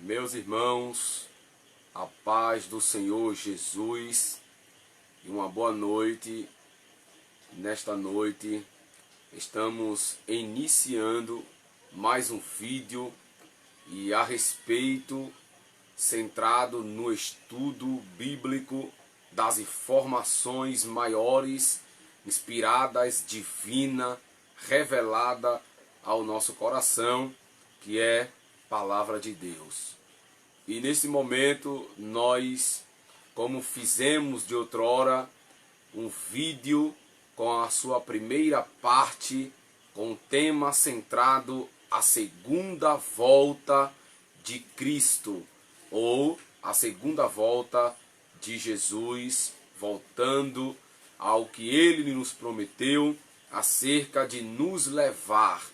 Meus irmãos, a paz do Senhor Jesus e uma boa noite. Nesta noite estamos iniciando mais um vídeo e a respeito centrado no estudo bíblico das informações maiores, inspiradas, divina, revelada ao nosso coração, que é Palavra de Deus. E nesse momento nós, como fizemos de outrora, um vídeo com a sua primeira parte, com o tema centrado a segunda volta de Cristo, ou a segunda volta de Jesus, voltando ao que Ele nos prometeu, acerca de nos levar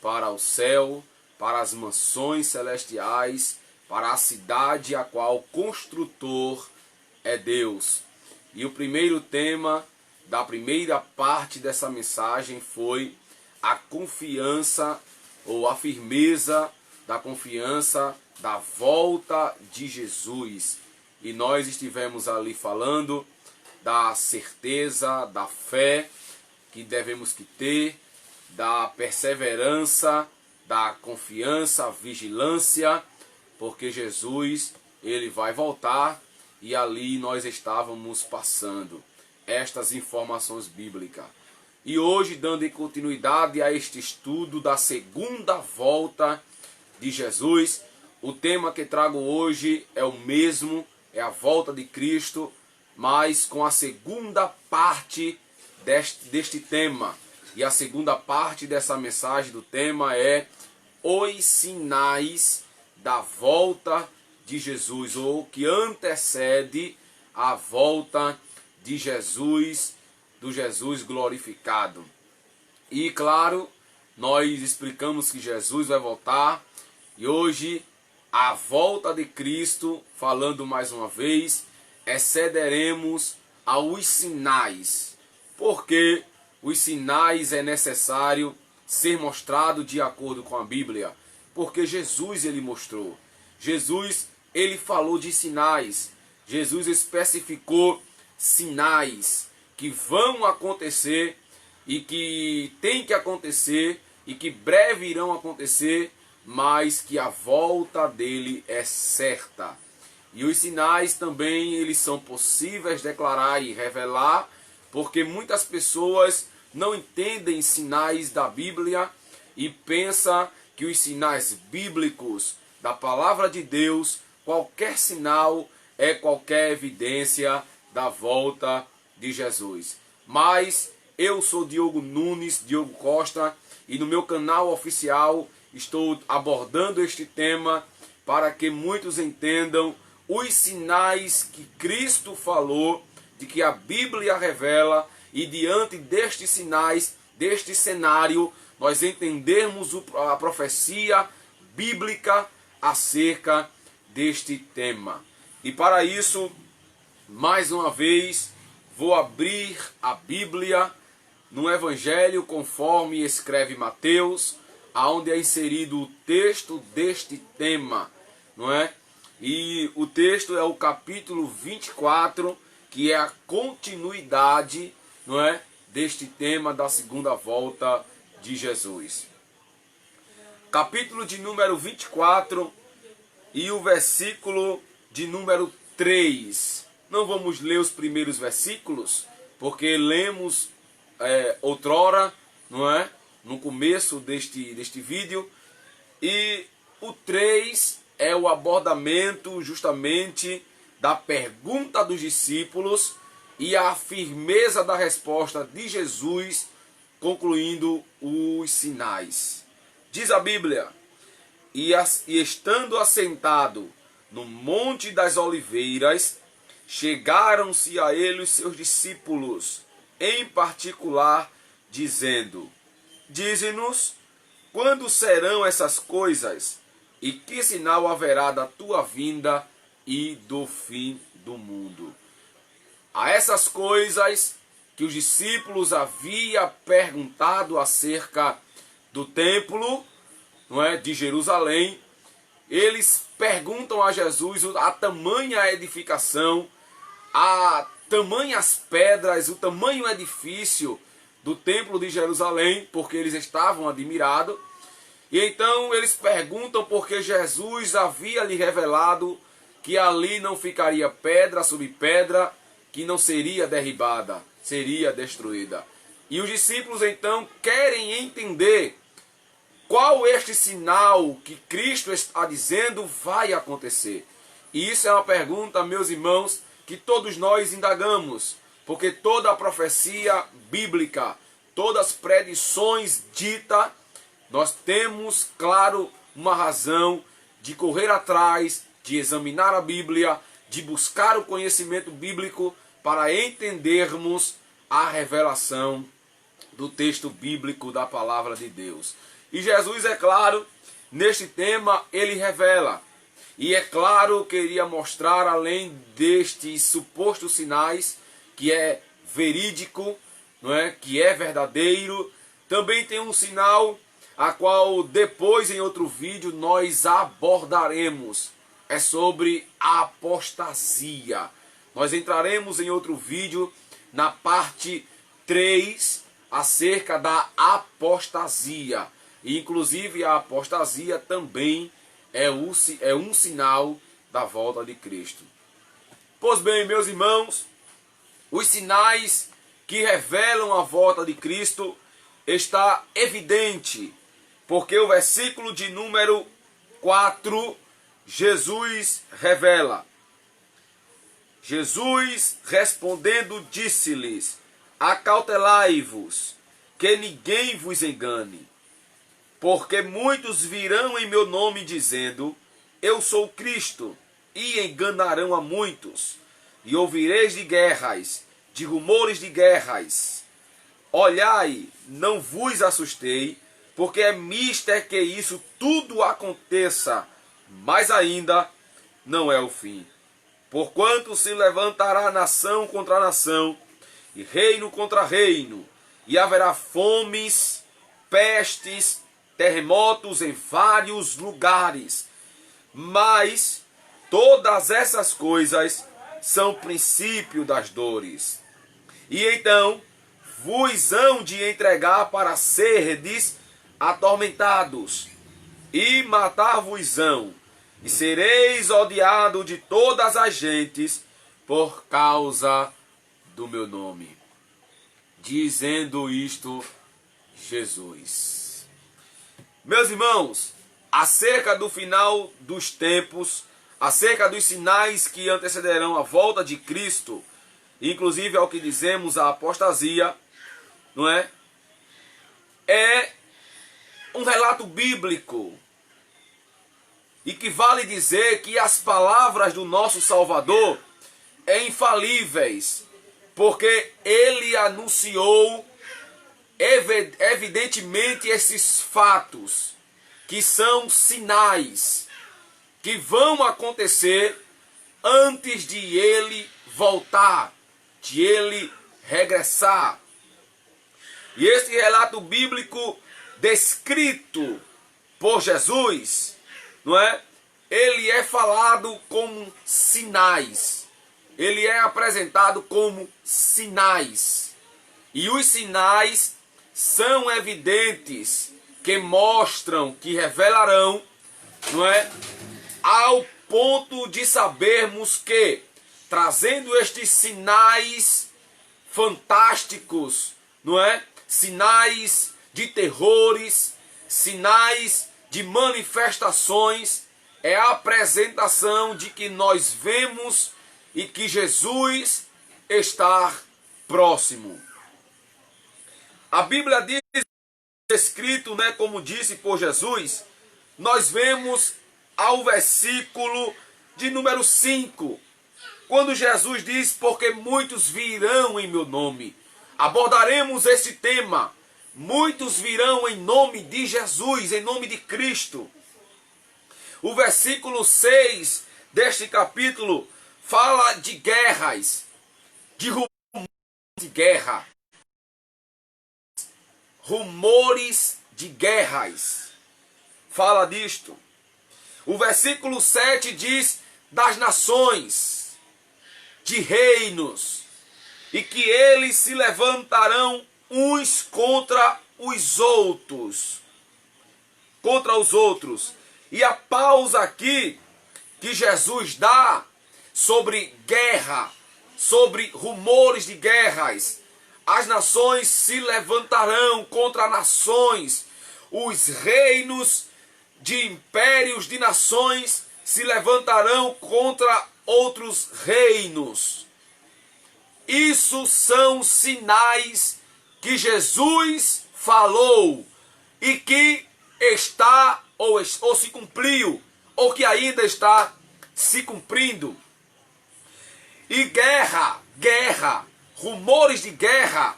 para o céu, para as mansões celestiais, para a cidade a qual o construtor é Deus. E o primeiro tema da primeira parte dessa mensagem foi a confiança ou a firmeza da confiança da volta de Jesus. E nós estivemos ali falando da certeza, da fé que devemos ter, da perseverança, da confiança, vigilância, porque Jesus, ele vai voltar e ali nós estávamos passando estas informações bíblicas. E hoje, dando continuidade a este estudo da segunda volta de Jesus, o tema que trago hoje é o mesmo, é a volta de Cristo, mas com a segunda parte deste tema. E a segunda parte dessa mensagem do tema é os sinais da volta de Jesus, ou que antecede a volta de Jesus, do Jesus glorificado. E claro, nós explicamos que Jesus vai voltar, e hoje a volta de Cristo, falando mais uma vez, excederemos aos sinais. Porque os sinais é necessário ser mostrado de acordo com a Bíblia, porque Jesus ele mostrou. Jesus ele falou de sinais. Jesus especificou sinais que vão acontecer e que tem que acontecer e que breve irão acontecer, mas que a volta dele é certa. E os sinais também eles são possíveis declarar e revelar, porque muitas pessoas não entendem sinais da Bíblia e pensam que os sinais bíblicos da palavra de Deus, qualquer sinal é qualquer evidência da volta de Jesus. Mas eu sou Diogo Nunes, Diogo Costa, e no meu canal oficial estou abordando este tema para que muitos entendam os sinais que Cristo falou, de que a Bíblia revela, e diante destes sinais, deste cenário, nós entendermos a profecia bíblica acerca deste tema. E para isso, mais uma vez, vou abrir a Bíblia no Evangelho conforme escreve Mateus, aonde é inserido o texto deste tema, não é? E o texto é o capítulo 24, que é a continuidade, não é, deste tema da segunda volta de Jesus. Capítulo de número 24 e o versículo de número 3. Não vamos ler os primeiros versículos, porque lemos outrora, não é, no começo deste vídeo. E o 3 é o abordamento justamente da pergunta dos discípulos e a firmeza da resposta de Jesus, concluindo os sinais. Diz a Bíblia: e estando assentado no Monte das Oliveiras, chegaram-se a ele os seus discípulos, em particular, dizendo: dize-nos, quando serão essas coisas, e que sinal haverá da tua vinda e do fim do mundo? A essas coisas que os discípulos haviam perguntado acerca do templo, não é, de Jerusalém, eles perguntam a Jesus a tamanha edificação, a tamanhas pedras, o tamanho edifício do templo de Jerusalém, porque eles estavam admirados. E então eles perguntam porque Jesus havia lhe revelado que ali não ficaria pedra sobre pedra, que não seria derribada, seria destruída. E os discípulos então querem entender qual este sinal que Cristo está dizendo vai acontecer. E isso é uma pergunta, meus irmãos, que todos nós indagamos, porque toda a profecia bíblica, todas as predições ditas, nós temos, claro, uma razão de correr atrás, de examinar a Bíblia, de buscar o conhecimento bíblico para entendermos a revelação do texto bíblico da palavra de Deus. E Jesus, é claro, neste tema ele revela. E é claro, queria mostrar, além destes supostos sinais, que é verídico, não é? Que é verdadeiro, também tem um sinal a qual depois em outro vídeo nós abordaremos. É sobre a apostasia. Nós entraremos em outro vídeo na parte 3 acerca da apostasia. E inclusive a apostasia também é um sinal da volta de Cristo. Pois bem, meus irmãos, os sinais que revelam a volta de Cristo está evidente, porque o versículo de número 4, Jesus revela. Jesus respondendo disse-lhes: acautelai-vos, que ninguém vos engane, porque muitos virão em meu nome dizendo, eu sou Cristo, e enganarão a muitos. E ouvireis de guerras, de rumores de guerras. Olhai, não vos assustei, porque é mister que isso tudo aconteça, mas ainda não é o fim. Porquanto se levantará nação contra nação, e reino contra reino, e haverá fomes, pestes, terremotos em vários lugares. Mas todas essas coisas são princípio das dores. E então vos hão de entregar para serdes atormentados, e matar-vos-ão, e sereis odiados de todas as gentes por causa do meu nome. Dizendo isto, Jesus. Meus irmãos, acerca do final dos tempos, acerca dos sinais que antecederão a volta de Cristo, inclusive ao que dizemos a apostasia, não é? É um relato bíblico. E que vale dizer que as palavras do nosso Salvador é infalíveis, porque ele anunciou evidentemente esses fatos, que são sinais que vão acontecer antes de ele voltar, de ele regressar. E esse relato bíblico descrito por Jesus, não é? Ele é falado como sinais. Ele é apresentado como sinais. E os sinais são evidentes, que mostram, que revelarão, não é? Ao ponto de sabermos que, trazendo estes sinais fantásticos, não é? Sinais de terrores, sinais de manifestações, é a apresentação de que nós vemos e que Jesus está próximo. A Bíblia diz, escrito, né, como disse por Jesus, nós vemos ao versículo de número 5, quando Jesus diz, porque muitos virão em meu nome. Abordaremos esse tema. Muitos virão em nome de Jesus, em nome de Cristo. O versículo 6 deste capítulo fala de guerras, de rumores de guerra. Rumores de guerras. Fala disto. O versículo 7 diz das nações, de reinos, e que eles se levantarão uns contra os outros. Contra os outros. E a pausa aqui que Jesus dá sobre guerra, sobre rumores de guerras. As nações se levantarão contra nações. Os reinos de impérios de nações se levantarão contra outros reinos. Isso são sinais que Jesus falou e que está ou se cumpriu, ou que ainda está se cumprindo. E guerra, rumores de guerra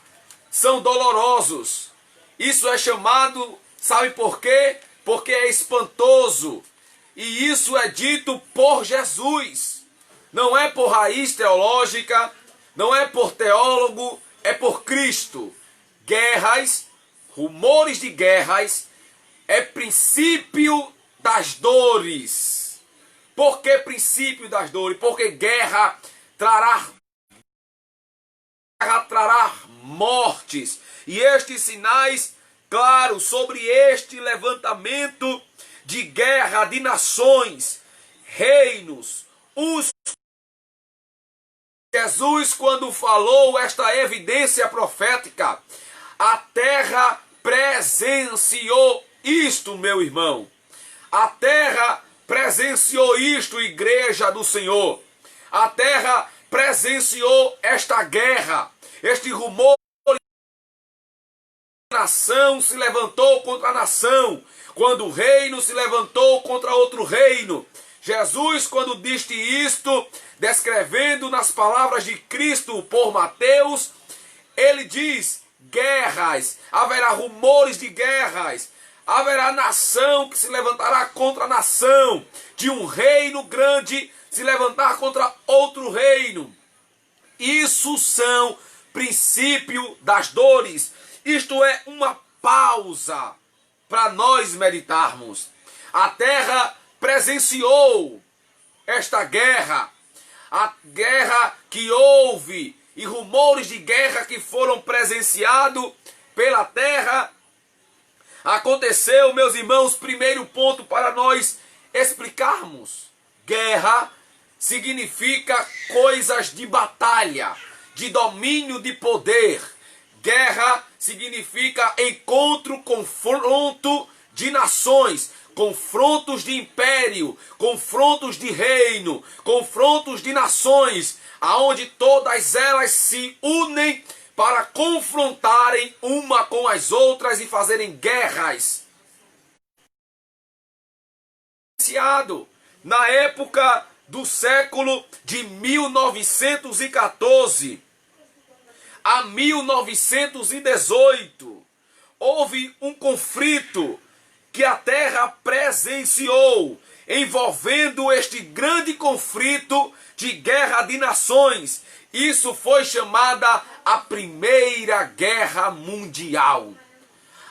são dolorosos. Isso é chamado, sabe por quê? Porque é espantoso. E isso é dito por Jesus. Não é por raiz teológica, não é por teólogo, é por Cristo. Guerras, rumores de guerras, é princípio das dores. Por que princípio das dores? Porque guerra trará mortes. E estes sinais, claro, sobre este levantamento de guerra de nações, reinos, Jesus, quando falou esta evidência profética, a terra presenciou isto, meu irmão. A terra presenciou isto, igreja do Senhor. A terra presenciou esta guerra, este rumor. A nação se levantou contra a nação, quando o reino se levantou contra outro reino. Jesus, quando disse isto, descrevendo nas palavras de Cristo por Mateus, ele diz: guerras, haverá rumores de guerras, haverá nação que se levantará contra nação, de um reino grande se levantar contra outro reino. Isso são princípio das dores. Isto é uma pausa para nós meditarmos. A terra presenciou esta guerra, a guerra que houve e rumores de guerra que foram presenciados pela terra. Aconteceu, meus irmãos, primeiro ponto para nós explicarmos. Guerra significa coisas de batalha, de domínio de poder. Guerra significa encontro, confronto de nações, confrontos de império, confrontos de reino, confrontos de nações, aonde todas elas se unem para confrontarem uma com as outras e fazerem guerras. Na época do século de 1914 a 1918, houve um conflito que a terra presenciou, envolvendo este grande conflito de guerra de nações. Isso foi chamada a Primeira Guerra Mundial.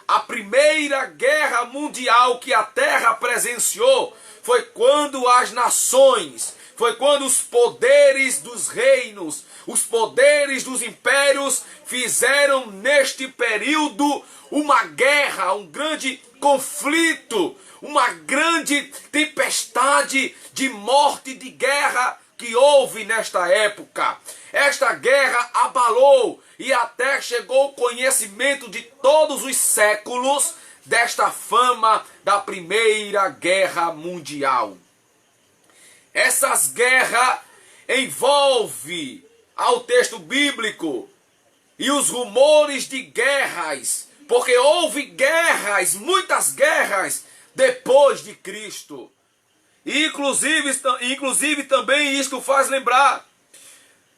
A Primeira Guerra Mundial que a terra presenciou foi quando as nações, foi quando os poderes dos reinos, os poderes dos impérios fizeram neste período uma guerra, um grande conflito, uma grande tempestade de morte, de guerra que houve nesta época. Esta guerra abalou e até chegou ao conhecimento de todos os séculos desta fama da Primeira Guerra Mundial. Essas guerras envolvem ao texto bíblico e os rumores de guerras, porque houve guerras, muitas guerras depois de Cristo. Inclusive também isto faz lembrar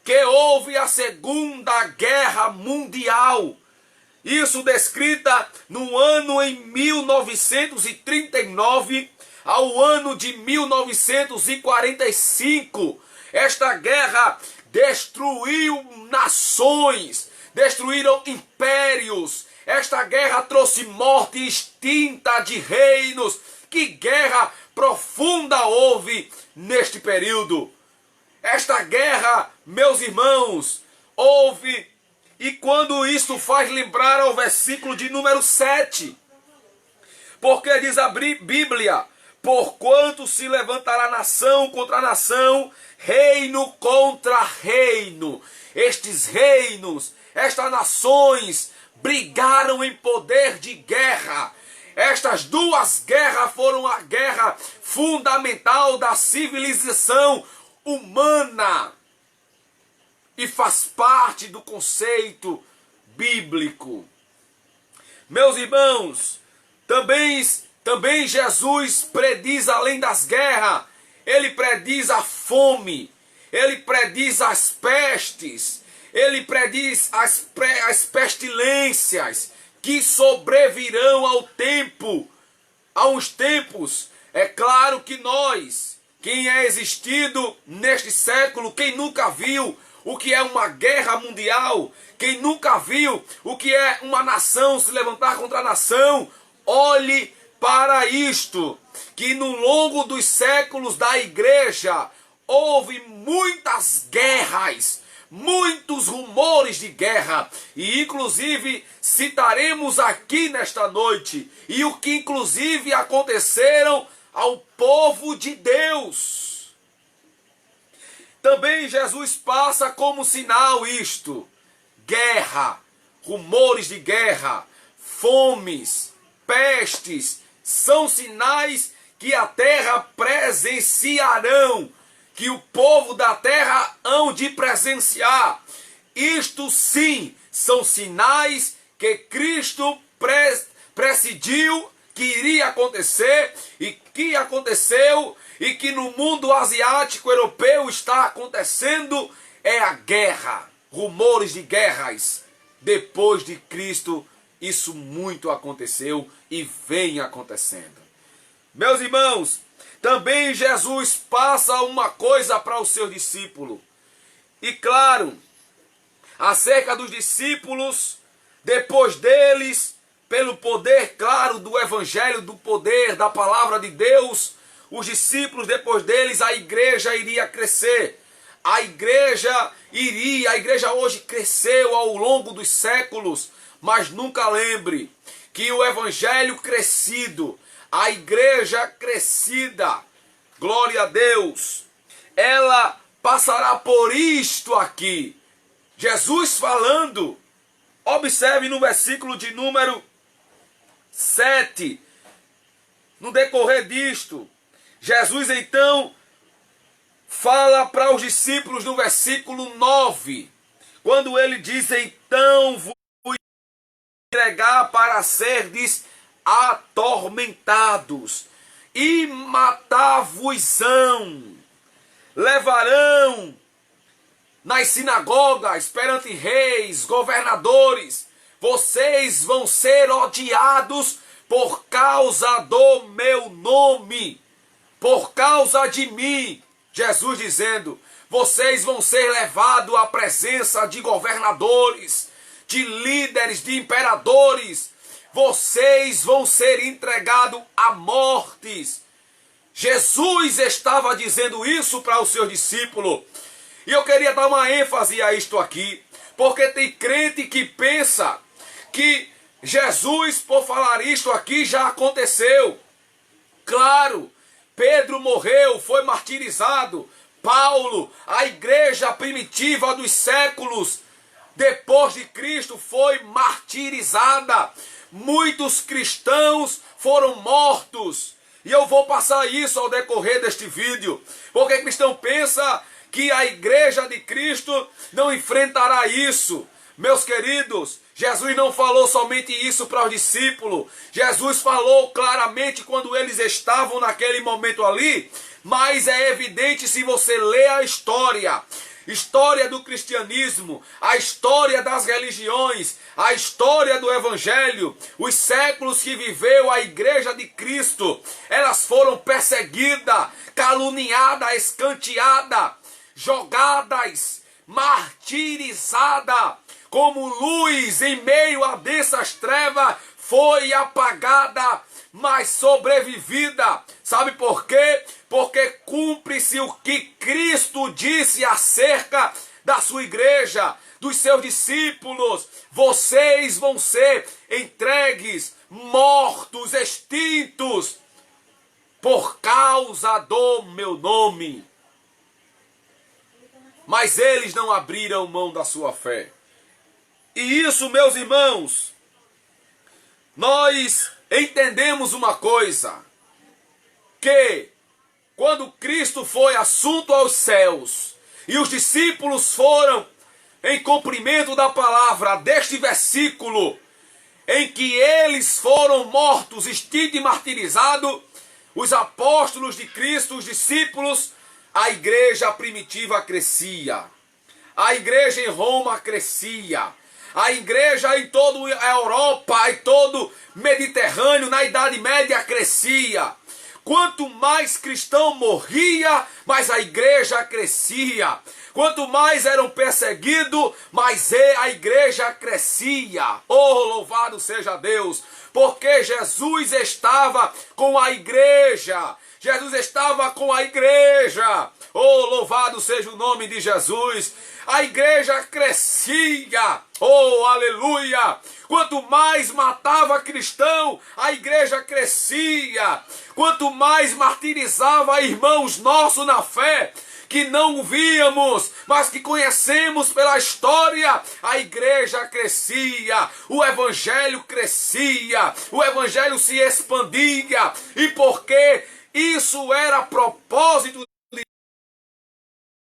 que houve a Segunda Guerra Mundial. Isso descrita no ano em 1939 ao ano de 1945. Esta guerra destruiu nações, destruíram impérios. Esta guerra trouxe morte extinta de reinos. Que guerra profunda ainda houve neste período. Esta guerra, meus irmãos, houve, e quando isso faz lembrar ao versículo de número 7, porque diz a Bíblia: porquanto se levantará nação contra nação, reino contra reino. Estes reinos, estas nações brigaram em poder de guerra. Estas duas guerras foram a guerra fundamental da civilização humana e faz parte do conceito bíblico. Meus irmãos, também Jesus prediz além das guerras, ele prediz a fome, ele prediz as pestes, ele prediz as pestilências que sobrevirão aos tempos. É claro que nós, quem é existido neste século, quem nunca viu o que é uma guerra mundial, quem nunca viu o que é uma nação se levantar contra a nação, olhe para isto, que no longo dos séculos da igreja houve muitas guerras, muitos rumores de guerra, e inclusive citaremos aqui nesta noite, e o que inclusive aconteceram ao povo de Deus. Também Jesus passa como sinal isto: guerra, rumores de guerra, fomes, pestes, são sinais que a terra presenciarão, que o povo da terra hão de presenciar. Isto sim são sinais que Cristo presidiu que iria acontecer e que aconteceu, e que no mundo asiático europeu está acontecendo, é a guerra, rumores de guerras. Depois de Cristo, isso muito aconteceu e vem acontecendo. Meus irmãos, também Jesus passa uma coisa para os seus discípulos. E claro, acerca dos discípulos, depois deles, pelo poder, claro, do Evangelho, do poder da palavra de Deus, os discípulos, depois deles, a igreja iria crescer. A igreja hoje cresceu ao longo dos séculos, mas nunca lembre que o Evangelho crescido, a igreja crescida, glória a Deus, ela passará por isto aqui. Jesus falando, observe no versículo de número 7, no decorrer disto, Jesus então fala para os discípulos no versículo 9, quando ele diz: então vos entregar para serdes atormentados, e matar-vos-ão, levarão nas sinagogas, perante reis, governadores, vocês vão ser odiados por causa do meu nome, por causa de mim. Jesus dizendo, vocês vão ser levados à presença de governadores, de líderes, de imperadores, vocês vão ser entregados à mortes. Jesus estava dizendo isso para os seus discípulos. E eu queria dar uma ênfase a isto aqui, porque tem crente que pensa que Jesus, por falar isto aqui, já aconteceu. Claro, Pedro morreu, foi martirizado. Paulo, a igreja primitiva dos séculos, depois de Cristo, foi martirizada. Muitos cristãos foram mortos. E eu vou passar isso ao decorrer deste vídeo, porque cristão pensa que a igreja de Cristo não enfrentará isso. Meus queridos, Jesus não falou somente isso para os discípulos. Jesus falou claramente quando eles estavam naquele momento ali, mas é evidente se você ler a história do cristianismo, a história das religiões, a história do evangelho, os séculos que viveu a igreja de Cristo, elas foram perseguidas, caluniadas, escanteadas, jogadas, martirizadas, como luz em meio a densas trevas, foi apagada, mas sobrevivida. Sabe por quê? Porque Lembre-se o que Cristo disse acerca da sua igreja, dos seus discípulos. Vocês vão ser entregues, mortos, extintos, por causa do meu nome. Mas eles não abriram mão da sua fé. E isso, meus irmãos, nós entendemos uma coisa, que quando Cristo foi assunto aos céus, e os discípulos foram em cumprimento da palavra deste versículo, em que eles foram mortos, extintos e martirizados, os apóstolos de Cristo, os discípulos, a igreja primitiva crescia. A igreja em Roma crescia. A igreja em toda a Europa, em todo o Mediterrâneo, na Idade Média crescia. Quanto mais cristão morria, mais a igreja crescia. Quanto mais eram perseguidos, mais a igreja crescia. Oh, louvado seja Deus! Porque Jesus estava com a igreja. Jesus estava com a igreja. Oh, louvado seja o nome de Jesus. A igreja crescia. Oh, aleluia. Quanto mais matava cristão, a igreja crescia. Quanto mais martirizava irmãos nossos na fé, que não víamos, mas que conhecemos pela história, a igreja crescia, o evangelho crescia, o evangelho se expandia. E porque isso era propósito,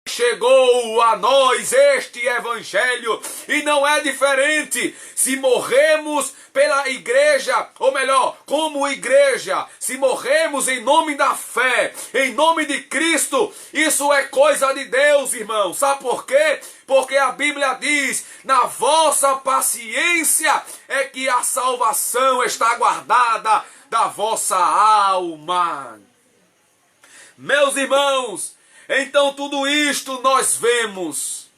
chegou a nós este evangelho, e não é diferente se morremos pela igreja, ou melhor, como igreja, se morremos em nome da fé, em nome de Cristo, isso é coisa de Deus, irmão. Sabe por quê? Porque a Bíblia diz, na vossa paciência é que a salvação está guardada da vossa alma. Meus irmãos, então tudo isto nós vemos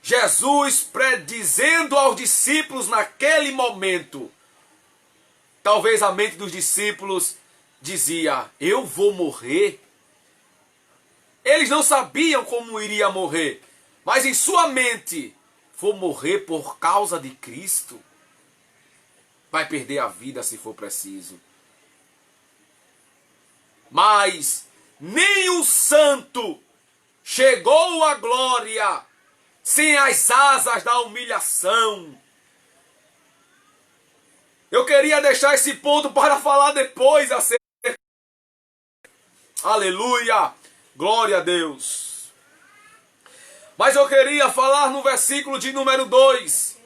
Jesus predizendo aos discípulos naquele momento. Talvez a mente dos discípulos dizia, eu vou morrer. Eles não sabiam como iria morrer, mas em sua mente, vou morrer por causa de Cristo. Vai perder a vida se for preciso. Mas nem o santo chegou à glória sem as asas da humilhação. Eu queria deixar esse ponto para falar depois acerca. Aleluia! Glória a Deus! Mas eu queria falar no versículo de número 2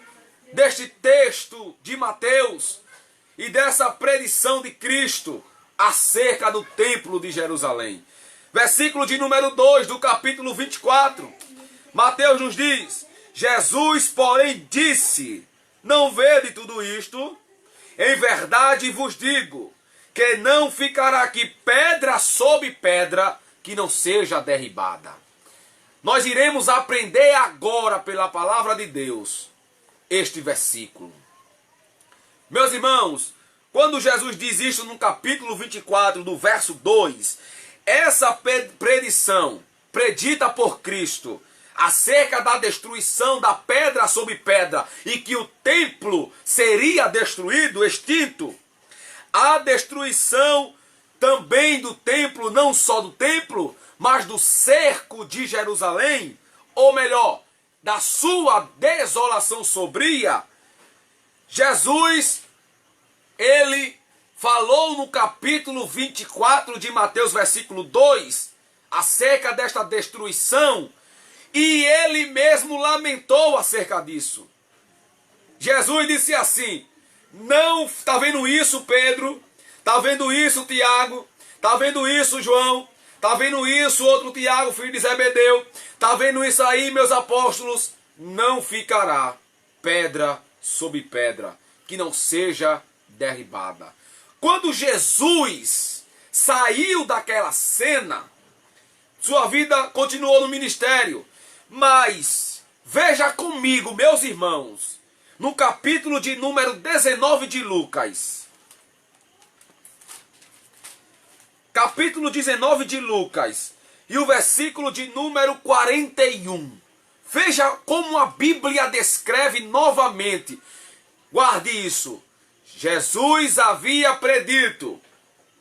deste texto de Mateus e dessa predição de Cristo acerca do templo de Jerusalém. Versículo de número 2 do capítulo 24. Mateus nos diz, Jesus, porém, disse, não vede tudo isto? Em verdade vos digo, que não ficará aqui pedra sobre pedra que não seja derribada. Nós iremos aprender agora pela palavra de Deus este versículo. Meus irmãos, quando Jesus diz isto no capítulo 24, do verso 2, essa predição, predita por Cristo, acerca da destruição da pedra sobre pedra, e que o templo seria destruído, extinto, a destruição também do templo, não só do templo, mas do cerco de Jerusalém, ou melhor, da sua desolação sombria. Jesus, ele falou no capítulo 24 de Mateus, versículo 2, acerca desta destruição, e ele mesmo lamentou acerca disso. Jesus disse assim, não, está vendo isso, Pedro? Está vendo isso, Tiago? Está vendo isso, João? Está vendo isso, outro Tiago, filho de Zebedeu? Está vendo isso aí, meus apóstolos? Não ficará pedra sobre pedra, que não seja derribada. Quando Jesus saiu daquela cena, sua vida continuou no ministério. Mas, veja comigo, meus irmãos, no capítulo de número 19 de Lucas. Capítulo 19 de Lucas. e o versículo de número 41. Veja como a Bíblia descreve novamente. Guarde isso. Jesus havia predito: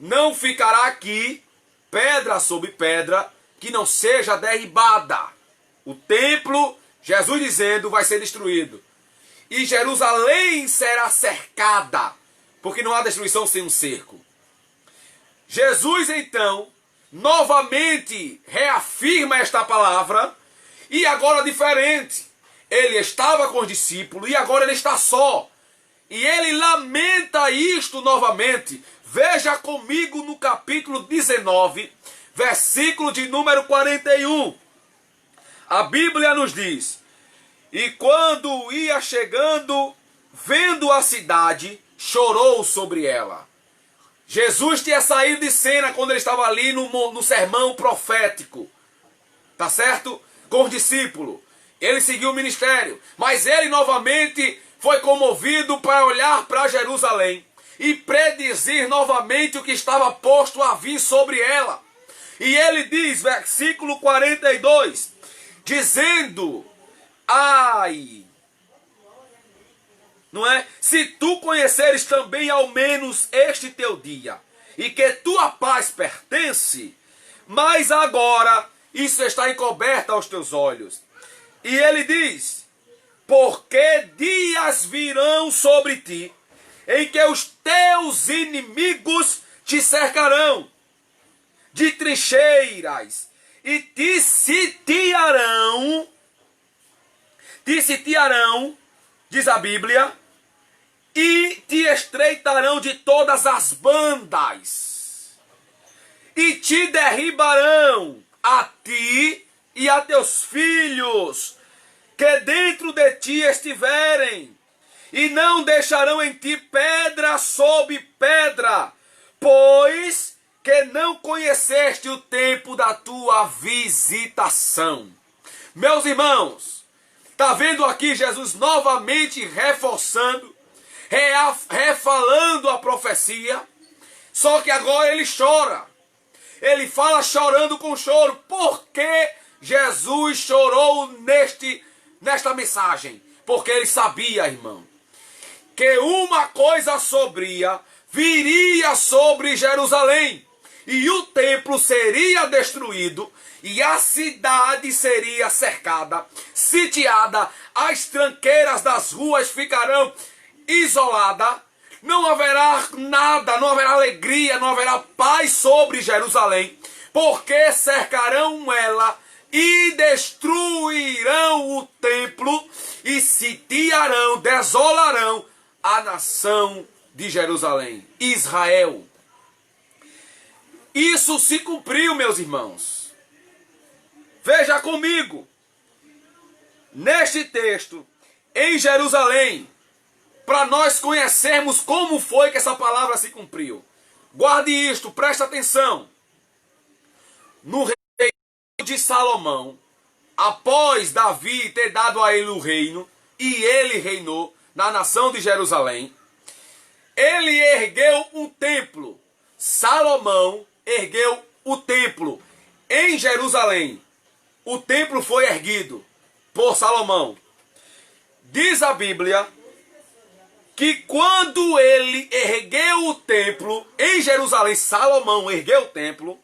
não ficará aqui pedra sobre pedra que não seja derribada. O templo, Jesus dizendo, vai ser destruído. E Jerusalém será cercada, porque não há destruição sem um cerco. Jesus, então, novamente reafirma esta palavra, e agora diferente. Ele estava com os discípulos e agora ele está só. E ele lamenta isto novamente. Veja comigo no capítulo 19, versículo de número 41. A Bíblia nos diz: e quando ia chegando, vendo a cidade, chorou sobre ela. Jesus tinha saído de cena quando ele estava ali no sermão profético. Tá certo? Com os discípulos. Ele seguiu o ministério. Mas ele novamente foi comovido para olhar para Jerusalém e predizer novamente o que estava posto a vir sobre ela. E ele diz, versículo 42, dizendo: ai, não é? Se tu conheceres também ao menos este teu dia, e que tua paz pertence, mas agora isso está encoberto aos teus olhos. E ele diz: porque dias virão sobre ti, em que os teus inimigos te cercarão de trincheiras, e te sitiarão, diz a Bíblia, e te estreitarão de todas as bandas, e te derribarão a ti e a teus filhos, que dentro de ti estiverem, e não deixarão em ti pedra sobre pedra, pois que não conheceste o tempo da tua visitação. Meus irmãos, está vendo aqui Jesus novamente reforçando, refalando a profecia, só que agora ele chora. Ele fala chorando com choro. Por que Jesus chorou nesta mensagem? Porque ele sabia, irmão, que uma coisa sombria viria sobre Jerusalém, e o templo seria destruído, e a cidade seria cercada, sitiada, as tranqueiras das ruas ficarão isoladas, não haverá nada, não haverá alegria, não haverá paz sobre Jerusalém, porque cercarão ela e destruirão o templo e sitiarão, desolarão a nação de Jerusalém, Israel. Isso se cumpriu, meus irmãos. Veja comigo, neste texto, em Jerusalém, para nós conhecermos como foi que essa palavra se cumpriu. Guarde isto, presta atenção. No reino de Salomão, após Davi ter dado a ele o reino, e ele reinou na nação de Jerusalém, ele ergueu um templo. Salomão ergueu o templo em Jerusalém. O templo foi erguido por Salomão. Diz a Bíblia que quando ele ergueu o templo em Jerusalém, Salomão ergueu o templo,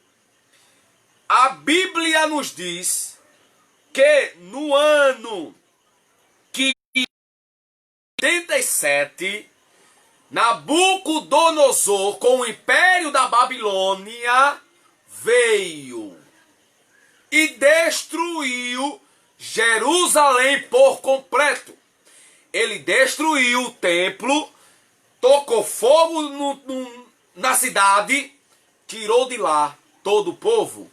a Bíblia nos diz que no ano 87, Nabucodonosor, com o império da Babilônia, veio e destruiu Jerusalém por completo. Ele destruiu o templo, tocou fogo na cidade, tirou de lá todo o povo.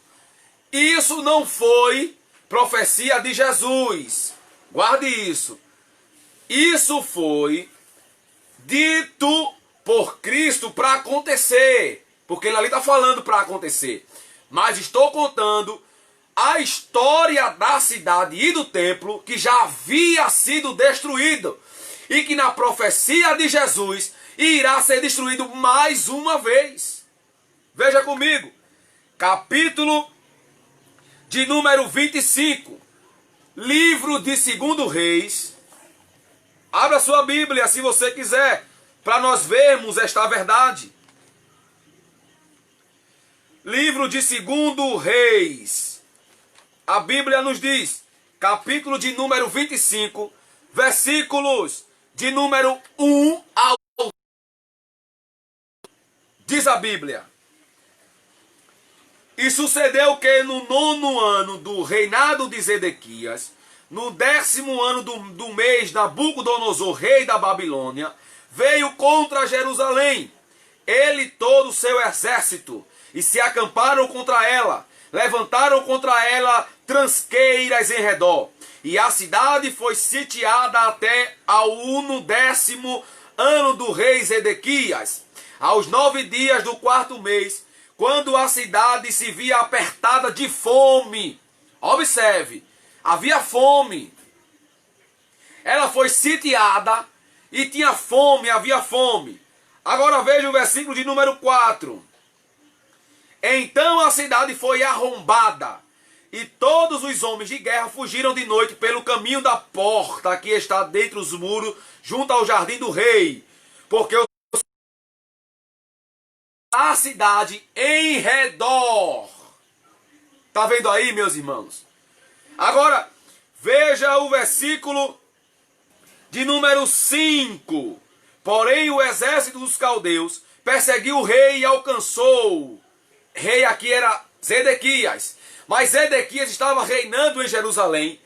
Isso não foi profecia de Jesus. Guarde isso. Isso foi dito por Cristo para acontecer. Porque ele ali está falando para acontecer. Mas estou contando a história da cidade e do templo que já havia sido destruído. E que na profecia de Jesus irá ser destruído mais uma vez. Veja comigo. Capítulo de número 25, livro de 2 Reis. Abra sua Bíblia se você quiser, para nós vermos esta verdade. Livro de 2 Reis. A Bíblia nos diz, capítulo de número 25, versículos de número 1 ao... Diz a Bíblia: E sucedeu que no 9º ano do reinado de Zedequias, no 10º ano do mês, Nabucodonosor, rei da Babilônia, veio contra Jerusalém, ele e todo o seu exército, e se acamparam contra ela, levantaram contra ela transqueiras em redor, e a cidade foi sitiada até ao 10º ano do rei Zedequias. Aos 9 dias do 4º mês, quando a cidade se via apertada de fome, observe, havia fome, ela foi sitiada e tinha fome, havia fome. Agora veja o versículo de número 4. Então a cidade foi arrombada, e todos os homens de guerra fugiram de noite pelo caminho da porta que está dentre os muros, junto ao jardim do rei, porque a cidade em redor. Está vendo aí, meus irmãos? Agora, veja o versículo de número 5. Porém, o exército dos caldeus perseguiu o rei e alcançou. Rei aqui era Zedequias. Mas Zedequias estava reinando em Jerusalém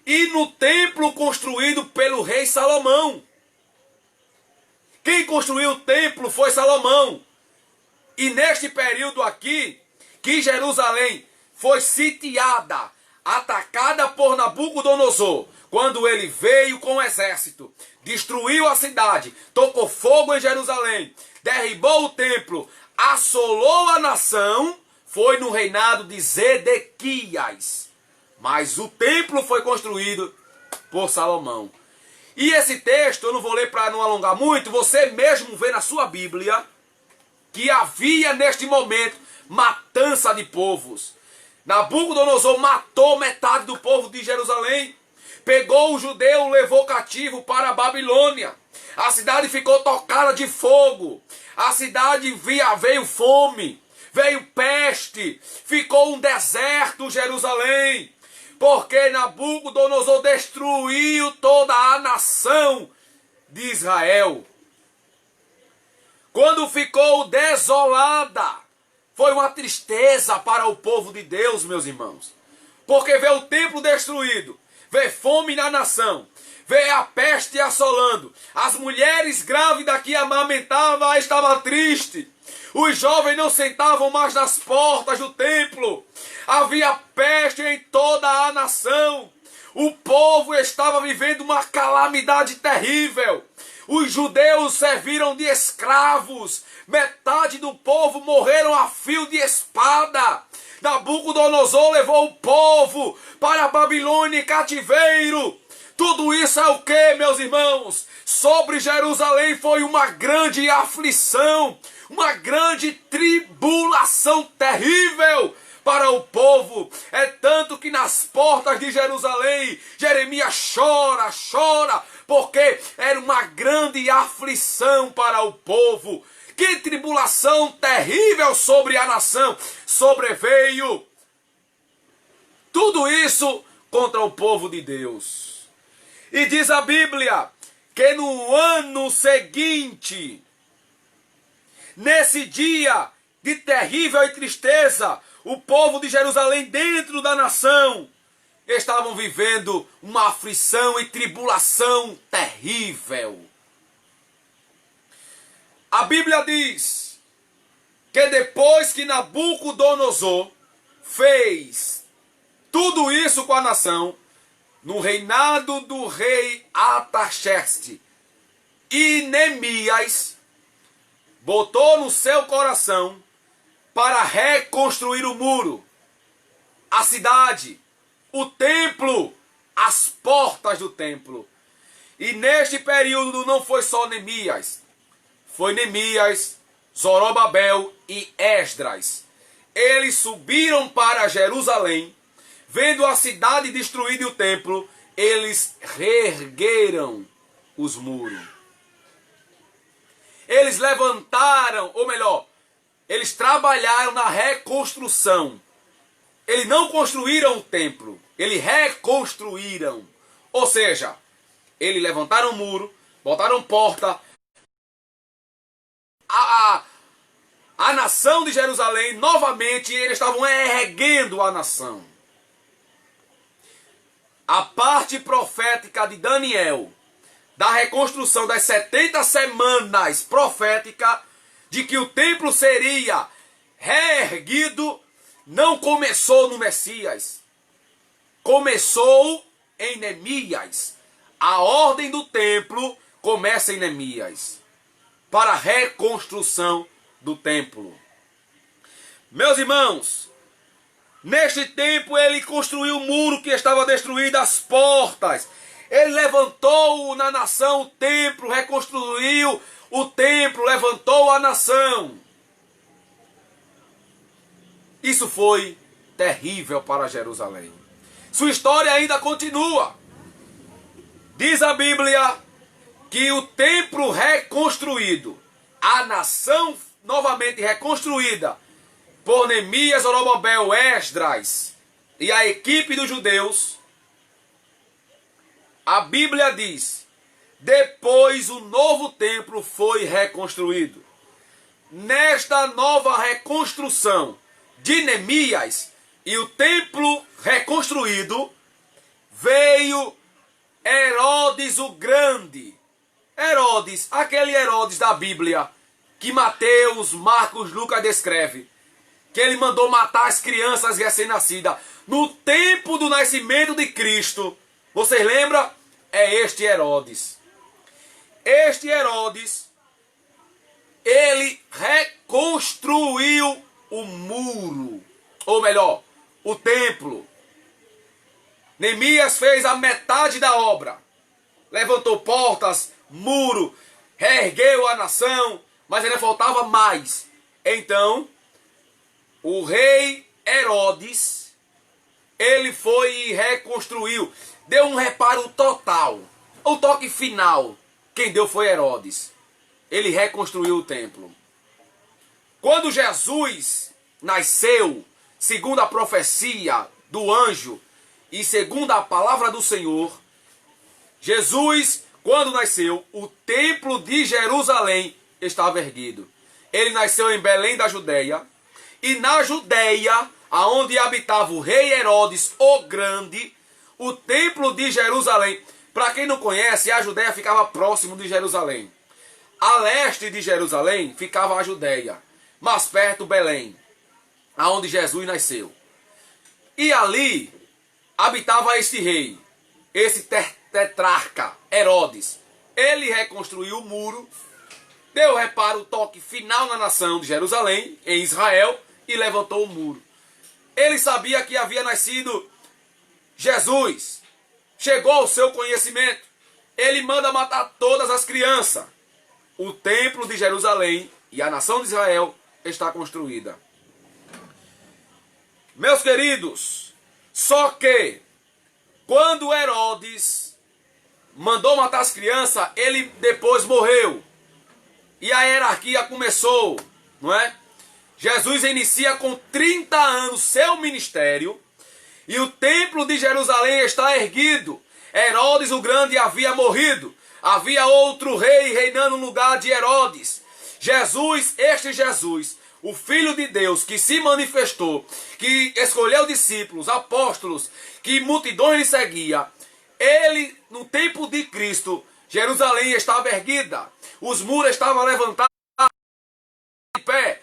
e no templo construído pelo rei Salomão. Quem construiu o templo foi Salomão. E neste período aqui, que Jerusalém foi sitiada, atacada por Nabucodonosor, quando ele veio com o exército, destruiu a cidade, tocou fogo em Jerusalém, derribou o templo, assolou a nação, foi no reinado de Zedequias. Mas o templo foi construído por Salomão. E esse texto, eu não vou ler para não alongar muito, você mesmo vê na sua Bíblia que havia neste momento matança de povos. Nabucodonosor matou metade do povo de Jerusalém, pegou o judeu, levou cativo para a Babilônia. A cidade ficou tocada de fogo, a cidade veio fome, veio peste, ficou um deserto Jerusalém, porque Nabucodonosor destruiu toda a nação de Israel. Quando ficou desolada, foi uma tristeza para o povo de Deus, meus irmãos. Porque vê o templo destruído, vê fome na nação, vê a peste assolando. As mulheres grávidas que amamentavam estavam tristes. Os jovens não sentavam mais nas portas do templo. Havia peste em toda a nação. O povo estava vivendo uma calamidade terrível. Os judeus serviram de escravos. Metade do povo morreram a fio de espada. Nabucodonosor levou o povo para a Babilônia em cativeiro. Tudo isso é o que, meus irmãos? Sobre Jerusalém foi uma grande aflição, uma grande tribulação terrível para o povo. É tanto que nas portas de Jerusalém, Jeremias chora, porque era uma grande aflição para o povo. Que tribulação terrível sobre a nação sobreveio. Tudo isso contra o povo de Deus. E diz a Bíblia que no ano seguinte, nesse dia de terrível e tristeza, o povo de Jerusalém dentro da nação estavam vivendo uma aflição e tribulação terrível. A Bíblia diz que depois que Nabucodonosor fez tudo isso com a nação, no reinado do rei Artaxerxes, e Neemias botou no seu coração para reconstruir o muro, a cidade, o templo, as portas do templo. E neste período não foi só Neemias, foi Neemias, Zorobabel e Esdras. Eles subiram para Jerusalém vendo a cidade destruída e o templo, eles reergueram os muros. Eles levantaram, ou melhor, eles trabalharam na reconstrução. Eles não construíram o templo, eles reconstruíram. Ou seja, eles levantaram o muro, botaram porta. A nação de Jerusalém, novamente, eles estavam erguendo a nação. A parte profética de Daniel, da reconstrução das 70 semanas profética, de que o templo seria reerguido, não começou no Messias. Começou em Neemias. A ordem do templo começa em Neemias, para a reconstrução do templo. Meus irmãos, neste tempo ele construiu o muro que estava destruído, as portas. Ele levantou na nação o templo, reconstruiu o templo, levantou a nação. Isso foi terrível para Jerusalém. Sua história ainda continua. Diz a Bíblia que o templo reconstruído, a nação novamente reconstruída por Neemias, Zorobabel, Esdras e a equipe dos judeus, a Bíblia diz, depois o novo templo foi reconstruído. Nesta nova reconstrução de Neemias e o templo reconstruído, veio Herodes o Grande. Herodes, aquele Herodes da Bíblia, que Mateus, Marcos, Lucas descreve, que ele mandou matar as crianças recém-nascidas no tempo do nascimento de Cristo. Vocês lembram? É este Herodes. Este Herodes, ele reconstruiu o muro, ou melhor, o templo. Neemias fez a metade da obra. Levantou portas, muro, reergueu a nação, mas ainda faltava mais. Então, o rei Herodes, ele foi e reconstruiu. Deu um reparo total. O toque final, quem deu foi Herodes. Ele reconstruiu o templo. Quando Jesus nasceu, segundo a profecia do anjo e segundo a palavra do Senhor, Jesus, quando nasceu, o templo de Jerusalém estava erguido. Ele nasceu em Belém da Judeia, e na Judeia, aonde habitava o rei Herodes o Grande, o templo de Jerusalém, para quem não conhece, a Judeia ficava próximo de Jerusalém. A leste de Jerusalém ficava a Judeia, mais perto Belém, aonde Jesus nasceu. E ali habitava este rei, esse tetrarca, Herodes. Ele reconstruiu o muro, deu reparo, o toque final na nação de Jerusalém, em Israel, e levantou o muro. Ele sabia que havia nascido Jesus, chegou ao seu conhecimento. Ele manda matar todas as crianças. O templo de Jerusalém e a nação de Israel está construída. Meus queridos, só que quando Herodes mandou matar as crianças, ele depois morreu. E a hierarquia começou, não é? Jesus inicia com 30 anos seu ministério e o templo de Jerusalém está erguido. Herodes o Grande havia morrido. Havia outro rei reinando no lugar de Herodes. Jesus, este Jesus, o Filho de Deus que se manifestou, que escolheu discípulos, apóstolos, que multidões lhe seguiam, ele, no tempo de Cristo, Jerusalém estava erguida, os muros estavam levantados de pé.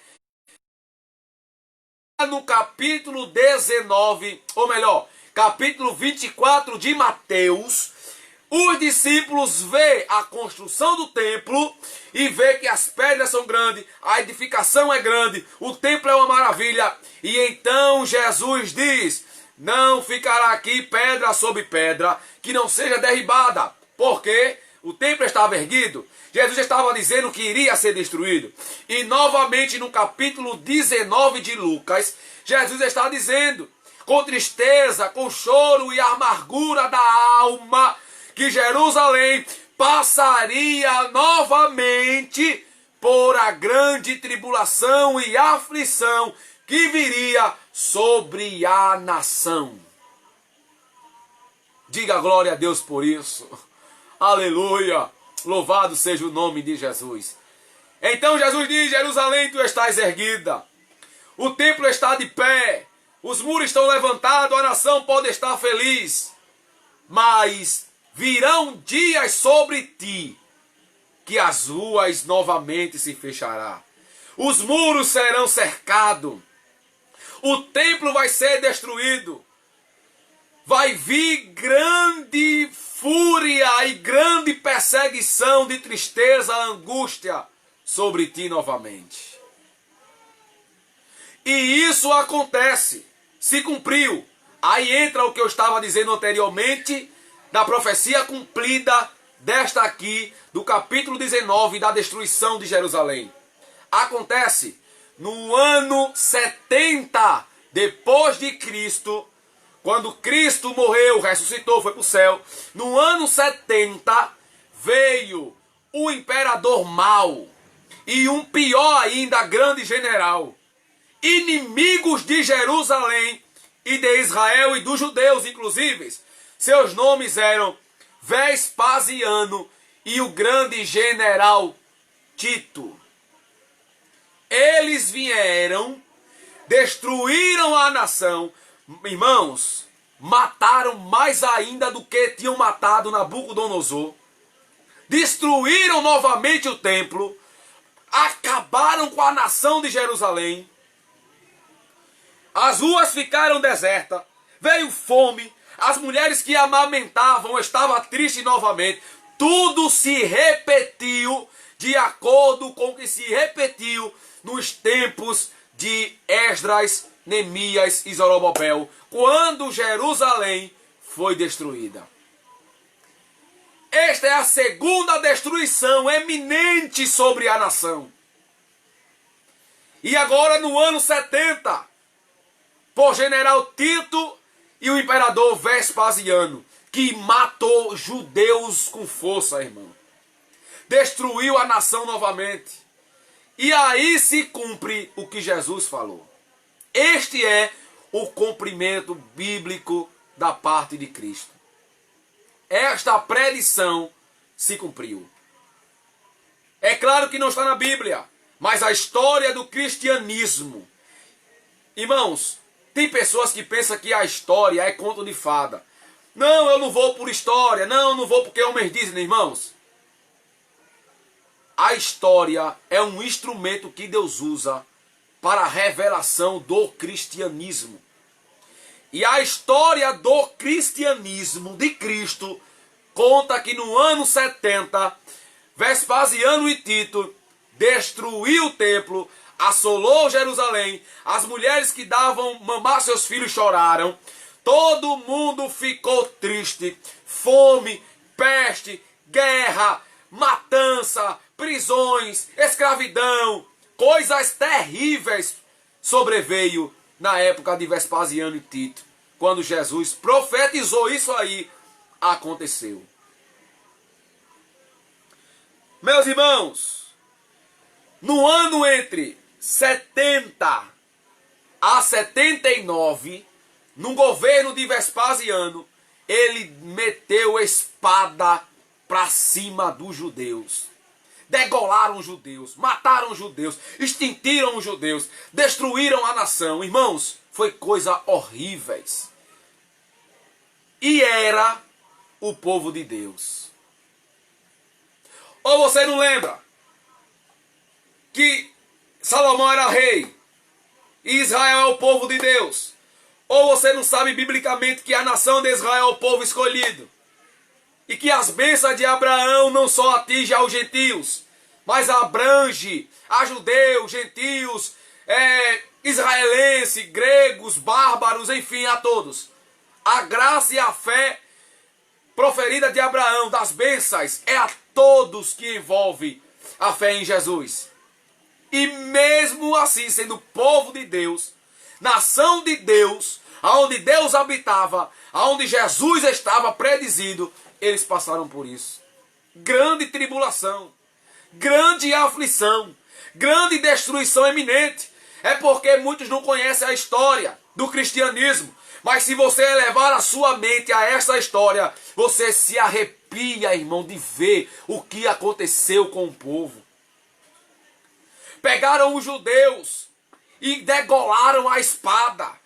No capítulo 19, ou melhor, capítulo 24 de Mateus, os discípulos vê a construção do templo e vê que as pedras são grandes, a edificação é grande, o templo é uma maravilha. E então Jesus diz, não ficará aqui pedra sobre pedra que não seja derribada, porque o templo estava erguido. Jesus estava dizendo que iria ser destruído. E novamente no capítulo 19 de Lucas, Jesus está dizendo, com tristeza, com choro e amargura da alma, que Jerusalém passaria novamente por a grande tribulação e aflição que viria sobre a nação. Diga glória a Deus por isso. Aleluia. Louvado seja o nome de Jesus. Então Jesus diz: Jerusalém, tu estás erguida. O templo está de pé. Os muros estão levantados. A nação pode estar feliz. Mas virão dias sobre ti, que as ruas novamente se fechará. Os muros serão cercados. O templo vai ser destruído. Vai vir grande fúria e grande perseguição de tristeza, angústia sobre ti novamente. E isso acontece, se cumpriu. Aí entra o que eu estava dizendo anteriormente, da profecia cumprida desta aqui, do capítulo 19, da destruição de Jerusalém. Acontece no ano 70 depois de Cristo, quando Cristo morreu, ressuscitou, foi para o céu. No ano 70 veio o imperador mau e um pior ainda, grande general, inimigos de Jerusalém e de Israel e dos judeus, inclusive. Seus nomes eram Vespasiano e o grande general Tito. Eles vieram, destruíram a nação. Irmãos, mataram mais ainda do que tinham matado Nabucodonosor. Destruíram novamente o templo. Acabaram com a nação de Jerusalém. As ruas ficaram desertas. Veio fome. As mulheres que amamentavam estavam tristes novamente. Tudo se repetiu de acordo com o que se repetiu nos tempos de Esdras, Neemias e Zorobabel, quando Jerusalém foi destruída. Esta é a segunda destruição eminente sobre a nação. E agora no ano 70, por general Tito e o imperador Vespasiano, que matou judeus com força, irmão. Destruiu a nação novamente. E aí se cumpre o que Jesus falou. Este é o cumprimento bíblico da parte de Cristo. Esta predição se cumpriu. É claro que não está na Bíblia, mas a história do cristianismo. Irmãos, tem pessoas que pensam que a história é conto de fada. Não, eu não vou por história. Não, eu não vou porque homens dizem, irmãos. A história é um instrumento que Deus usa para a revelação do cristianismo. E a história do cristianismo de Cristo conta que no ano 70, Vespasiano e Tito destruiu o templo, assolou Jerusalém, as mulheres que davam mamar seus filhos choraram, todo mundo ficou triste, fome, peste, guerra, matança, prisões, escravidão, coisas terríveis sobreveio na época de Vespasiano e Tito. Quando Jesus profetizou isso aí, aconteceu. Meus irmãos, no ano entre 70 a 79, no governo de Vespasiano, ele meteu espada para cima dos judeus. Degolaram os judeus, mataram os judeus, extinguiram os judeus, destruíram a nação. Irmãos, foi coisa horríveis. E era o povo de Deus. Ou você não lembra que Salomão era rei e Israel é o povo de Deus? Ou você não sabe biblicamente que a nação de Israel é o povo escolhido? E que as bênçãos de Abraão não só atingem aos gentios, mas abrange a judeus, gentios, israelenses, gregos, bárbaros, enfim, a todos. A graça e a fé proferida de Abraão, das bênçãos, é a todos que envolve a fé em Jesus. E mesmo assim, sendo povo de Deus, nação de Deus, aonde Deus habitava, aonde Jesus estava predizido, eles passaram por isso. Grande tribulação, grande aflição, grande destruição iminente. É porque muitos não conhecem a história do cristianismo. Mas se você elevar a sua mente a essa história, você se arrepia, irmão, de ver o que aconteceu com o povo. Pegaram os judeus e degolaram a espada.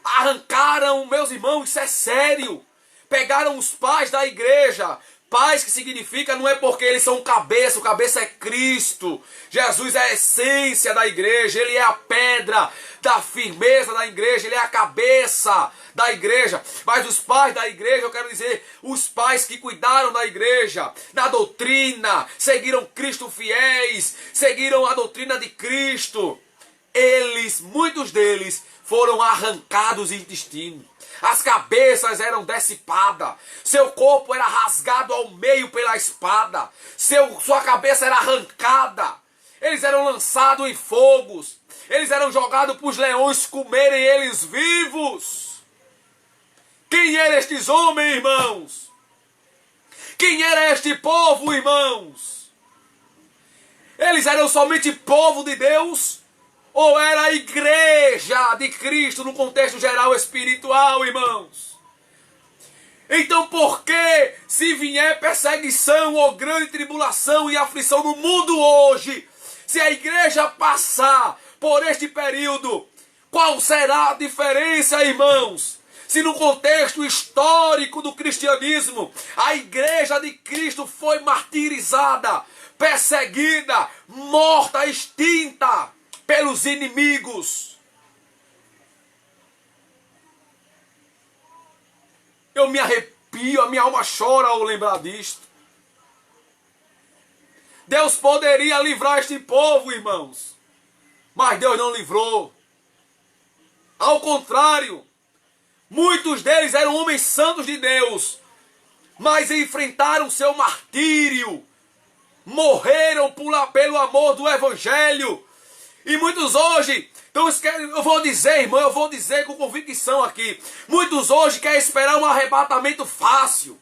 Arrancaram, meus irmãos, isso é sério. Pegaram os pais da igreja. Pais que significa não é porque eles são cabeça, o cabeça é Cristo. Jesus é a essência da igreja, ele é a pedra da firmeza da igreja, ele é a cabeça da igreja. Mas os pais da igreja, eu quero dizer, os pais que cuidaram da igreja, da doutrina, seguiram Cristo fiéis, seguiram a doutrina de Cristo. Eles, muitos deles, foram arrancados em intestino. As cabeças eram decepadas. Seu corpo era rasgado ao meio pela espada. Sua cabeça era arrancada. Eles eram lançados em fogos. Eles eram jogados para os leões comerem eles vivos. Quem eram estes homens, irmãos? Quem era este povo, irmãos? Eles eram somente povo de Deus? Ou era a igreja de Cristo no contexto geral espiritual, irmãos? Então por que, se vier perseguição ou grande tribulação e aflição no mundo hoje, se a igreja passar por este período, qual será a diferença, irmãos? Se no contexto histórico do cristianismo, a igreja de Cristo foi martirizada, perseguida, morta, extinta pelos inimigos. Eu me arrepio, a minha alma chora ao lembrar disto. Deus poderia livrar este povo, irmãos, mas Deus não livrou. Ao contrário, muitos deles eram homens santos de Deus, mas enfrentaram seu martírio, morreram pelo amor do evangelho. E muitos hoje, então eu vou dizer, irmão, eu vou dizer com convicção aqui. Muitos hoje querem esperar um arrebatamento fácil.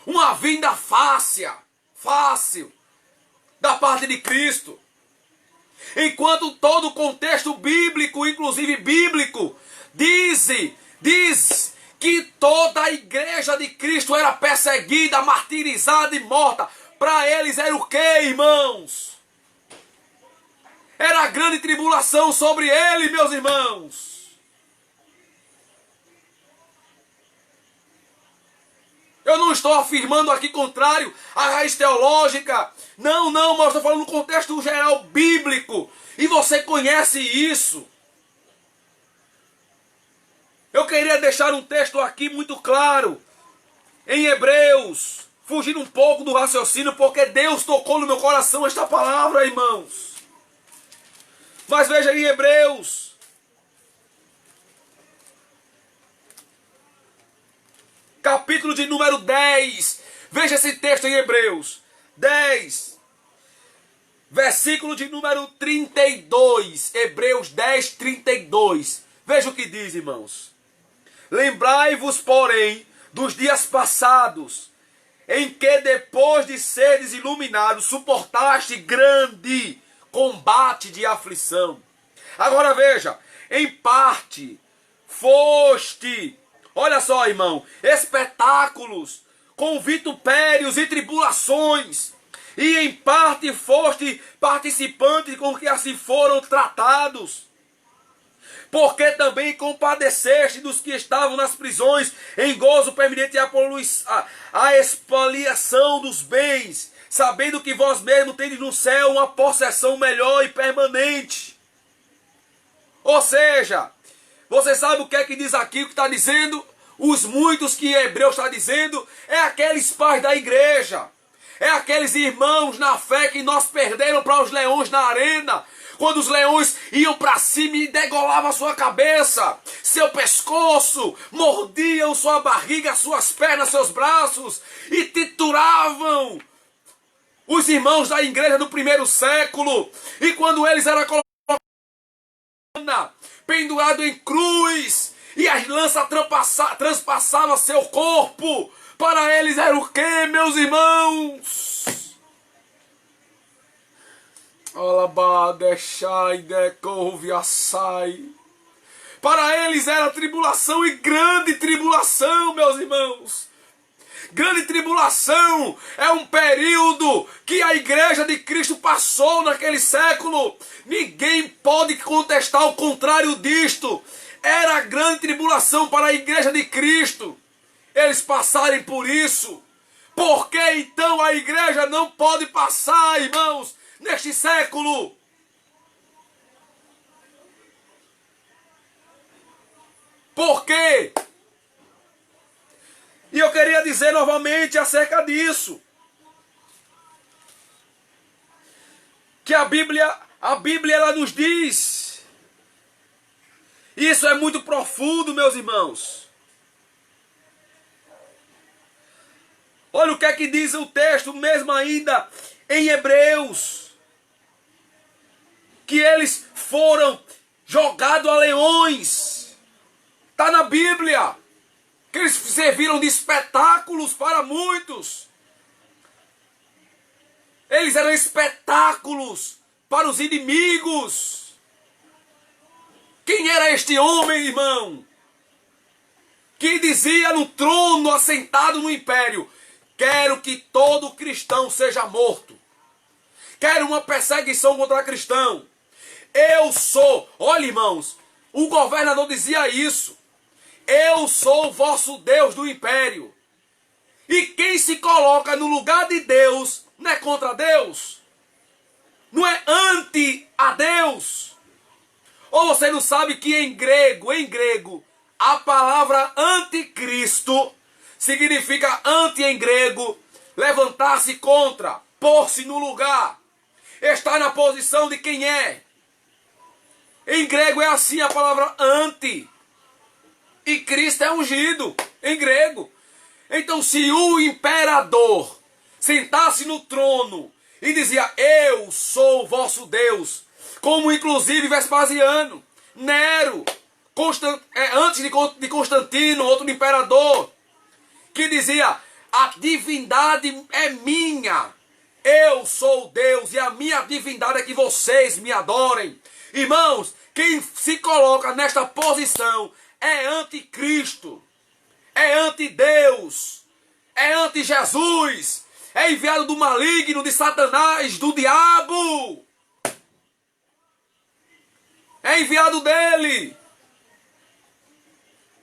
Uma vinda fácil, da parte de Cristo. Enquanto todo o contexto bíblico, inclusive bíblico, diz que toda a igreja de Cristo era perseguida, martirizada e morta. Para eles era o quê, irmãos? Era a grande tribulação sobre ele, meus irmãos. Eu não estou afirmando aqui contrário à raiz teológica. Não, mas eu estou falando no contexto geral bíblico. E você conhece isso. Eu queria deixar um texto aqui muito claro. Em Hebreus. Fugindo um pouco do raciocínio, porque Deus tocou no meu coração esta palavra, irmãos. Mas veja em Hebreus, capítulo de número 10. Veja esse texto em Hebreus 10, versículo de número 32. Hebreus 10, 32. Veja o que diz, irmãos. Lembrai-vos, porém, dos dias passados, em que depois de seres iluminados, suportaste grande combate de aflição. Agora veja, em parte foste, olha só, irmão, espetáculos com vitupérios e tribulações, e em parte foste participante com que assim foram tratados. Porque também compadeceste dos que estavam nas prisões, em gozo permanente a expoliação dos bens, sabendo que vós mesmos tendes no céu uma possessão melhor e permanente. Ou seja, você sabe o que é que diz aqui, o que está dizendo? Os muitos que Hebreus está dizendo, é aqueles pais da igreja, é aqueles irmãos na fé que nós perderam para os leões na arena, quando os leões iam para cima e degolavam a sua cabeça, seu pescoço, mordiam sua barriga, suas pernas, seus braços, e trituravam os irmãos da igreja do primeiro século. E quando eles eram colocados pendurado em cruz, e as lanças transpassavam seu corpo. Para eles era o quê, meus irmãos? Para eles era tribulação e grande tribulação, meus irmãos. Grande tribulação é um período que a igreja de Cristo passou naquele século. Ninguém pode contestar o contrário disto. Era grande tribulação para a igreja de Cristo eles passarem por isso. Por que então a igreja não pode passar, irmãos, neste século? Por quê? E eu queria dizer novamente acerca disso. Que a Bíblia ela nos diz. Isso é muito profundo, meus irmãos. Olha o que é que diz o texto, mesmo ainda em Hebreus. Que eles foram jogados a leões. Está na Bíblia. Que eles serviram de espetáculos para muitos. Eles eram espetáculos para os inimigos. Quem era este homem, irmão? Que dizia no trono, assentado no império: quero que todo cristão seja morto. Quero uma perseguição contra cristão. Eu sou, olha irmãos, o governador dizia isso. Eu sou o vosso Deus do império. E quem se coloca no lugar de Deus não é contra Deus. Não é anti a Deus. Ou você não sabe que em grego, a palavra anticristo significa anti em grego, levantar-se contra, pôr-se no lugar, estar na posição de quem é. Em grego é assim a palavra anti. E Cristo é ungido, em grego. Então se o imperador sentasse no trono e dizia: eu sou o vosso Deus, como inclusive Vespasiano, Nero, antes de Constantino, outro imperador, que dizia: a divindade é minha, eu sou Deus e a minha divindade é que vocês me adorem. Irmãos, quem se coloca nesta posição é anticristo, é anti-Deus, é anti-Jesus, é enviado do maligno, de Satanás, do diabo. É enviado dele.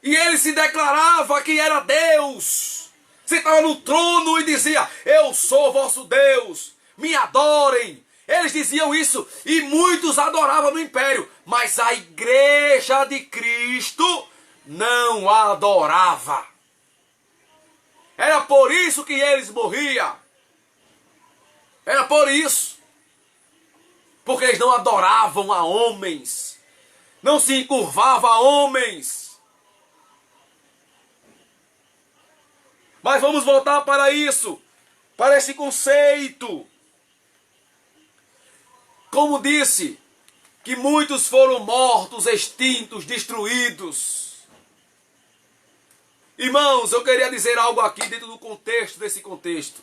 E ele se declarava que era Deus. Sentava no trono e dizia: eu sou vosso Deus, me adorem. Eles diziam isso e muitos adoravam no império. Mas a igreja de Cristo não a adorava. Era por isso que eles morriam. Era por isso. Porque eles não adoravam a homens. Não se encurvavam a homens. Mas vamos voltar para isso. Para esse conceito. Como disse, que muitos foram mortos, extintos, destruídos. Irmãos, eu queria dizer algo aqui dentro do contexto desse contexto.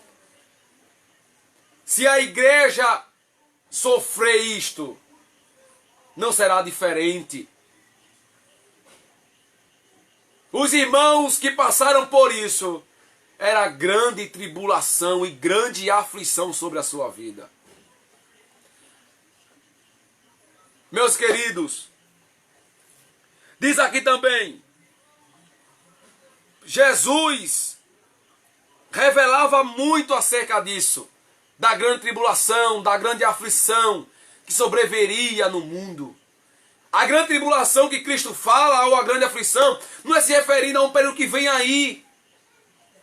Se a igreja sofrer isto, não será diferente. Os irmãos que passaram por isso, era grande tribulação e grande aflição sobre a sua vida. Meus queridos, diz aqui também, Jesus revelava muito acerca disso, da grande tribulação, da grande aflição que sobreviria no mundo. A grande tribulação que Cristo fala, ou a grande aflição, não é se referindo a um período que vem aí.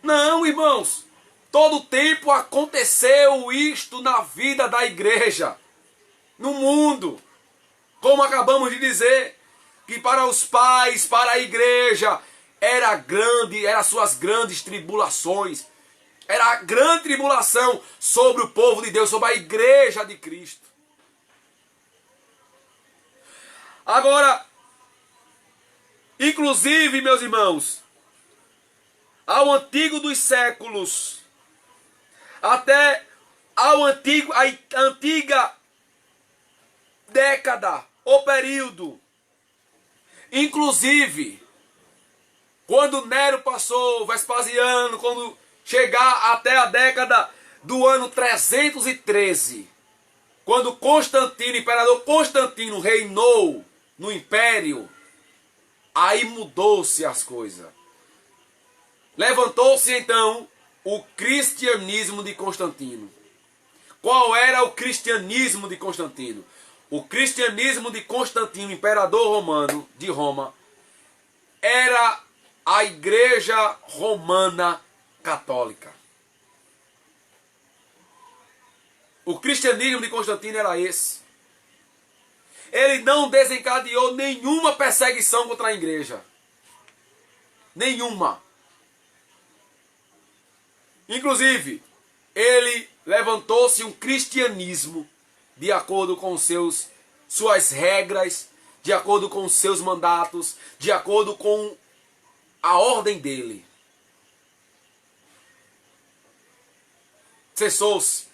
Não, irmãos, todo tempo aconteceu isto na vida da igreja, no mundo. Como acabamos de dizer, que para os pais, para a igreja, eram suas grandes tribulações. Era a grande tribulação sobre o povo de Deus, sobre a igreja de Cristo. Agora, Inclusive, meus irmãos, ao antigo dos séculos, até a antiga década ou período. Inclusive, quando Nero passou, Vespasiano, quando chegar até a década do ano 313, quando Constantino, imperador Constantino, reinou no império, aí mudou-se as coisas. Levantou-se então o cristianismo de Constantino. Qual era o cristianismo de Constantino? O cristianismo de Constantino, imperador romano de Roma, era a Igreja Romana Católica. O cristianismo de Constantino era esse. Ele não desencadeou nenhuma perseguição contra a igreja. Nenhuma. Inclusive, ele levantou-se um cristianismo de acordo com suas regras, de acordo com os seus mandatos, de acordo com a ordem dele. Cessou-se.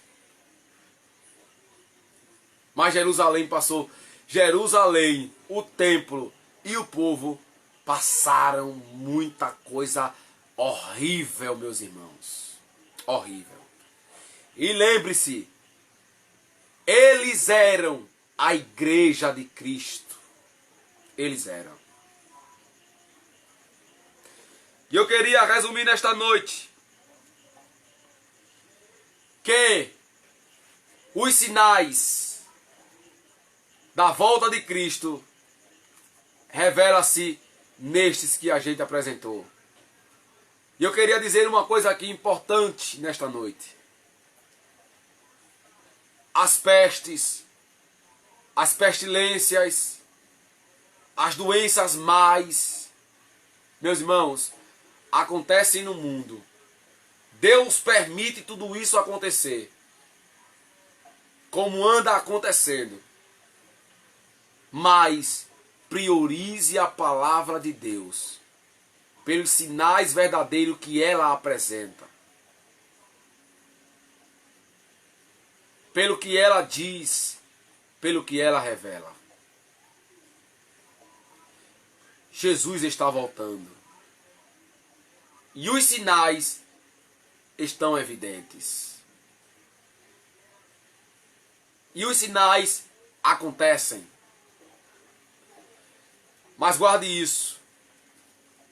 Mas Jerusalém, o templo e o povo passaram muita coisa horrível, meus irmãos. Horrível. E lembre-se, eles eram a igreja de Cristo. Eles eram. E eu queria resumir nesta noite que os sinais da volta de Cristo revela-se nestes que a gente apresentou. E eu queria dizer uma coisa aqui importante nesta noite. As pestes, as pestilências, as doenças mais, meus irmãos, acontecem no mundo. Deus permite tudo isso acontecer, como anda acontecendo. Mas priorize a palavra de Deus, pelos sinais verdadeiros que ela apresenta, pelo que ela diz, pelo que ela revela. Jesus está voltando. E os sinais estão evidentes. E os sinais acontecem. Mas guarde isso.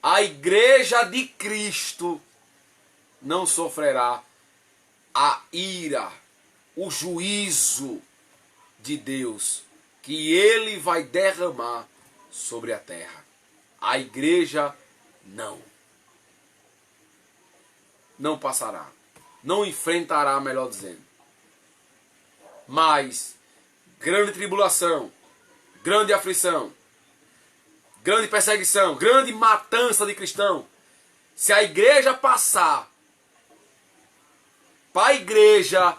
A igreja de Cristo não sofrerá a ira, o juízo de Deus que ele vai derramar sobre a terra. A igreja não. Não passará. Não enfrentará, melhor dizendo. Mas grande tribulação, grande aflição, grande perseguição, grande matança de cristão. Se a igreja passar, para a igreja,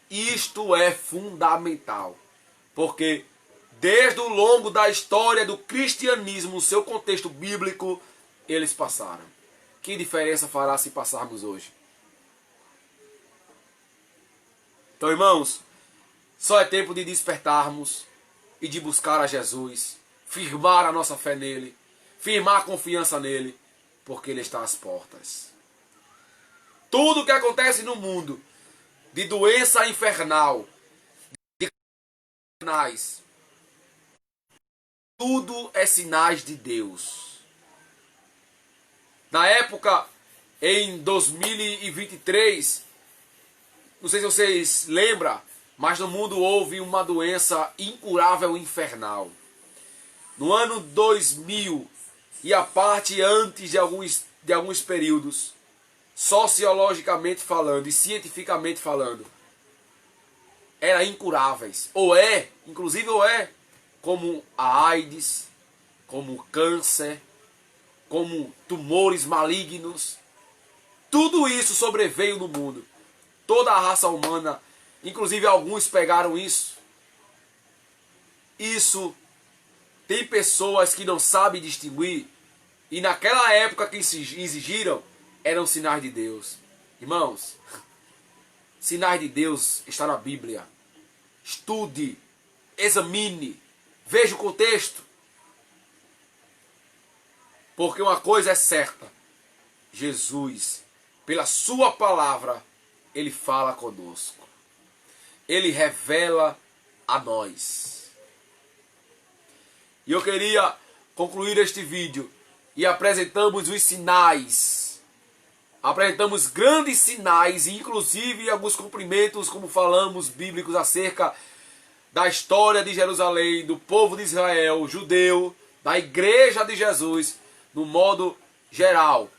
isto é fundamental. Porque desde o longo da história do cristianismo, no seu contexto bíblico, eles passaram. Que diferença fará se passarmos hoje? Então, irmãos, só é tempo de despertarmos e de buscar a Jesus, firmar a nossa fé nele, firmar a confiança nele, porque ele está às portas. Tudo o que acontece no mundo, de doença infernal, de sinais, tudo é sinais de Deus. Na época, em 2023, não sei se vocês lembram, mas no mundo houve uma doença incurável infernal. No ano 2000 e a parte antes de alguns períodos, sociologicamente falando e cientificamente falando, eram incuráveis. Inclusive, como a AIDS, como o câncer, como tumores malignos. Tudo isso sobreveio no mundo. Toda a raça humana, inclusive alguns pegaram isso. Isso tem pessoas que não sabem distinguir e naquela época que exigiram, eram sinais de Deus. Irmãos, sinais de Deus está na Bíblia. Estude, examine, veja o contexto. Porque uma coisa é certa, Jesus, pela sua palavra, Ele fala conosco. Ele revela a nós. E eu queria concluir este vídeo e apresentamos os sinais. Apresentamos grandes sinais, inclusive alguns cumprimentos, como falamos, bíblicos acerca da história de Jerusalém, do povo de Israel, judeu, da igreja de Jesus, no modo geral.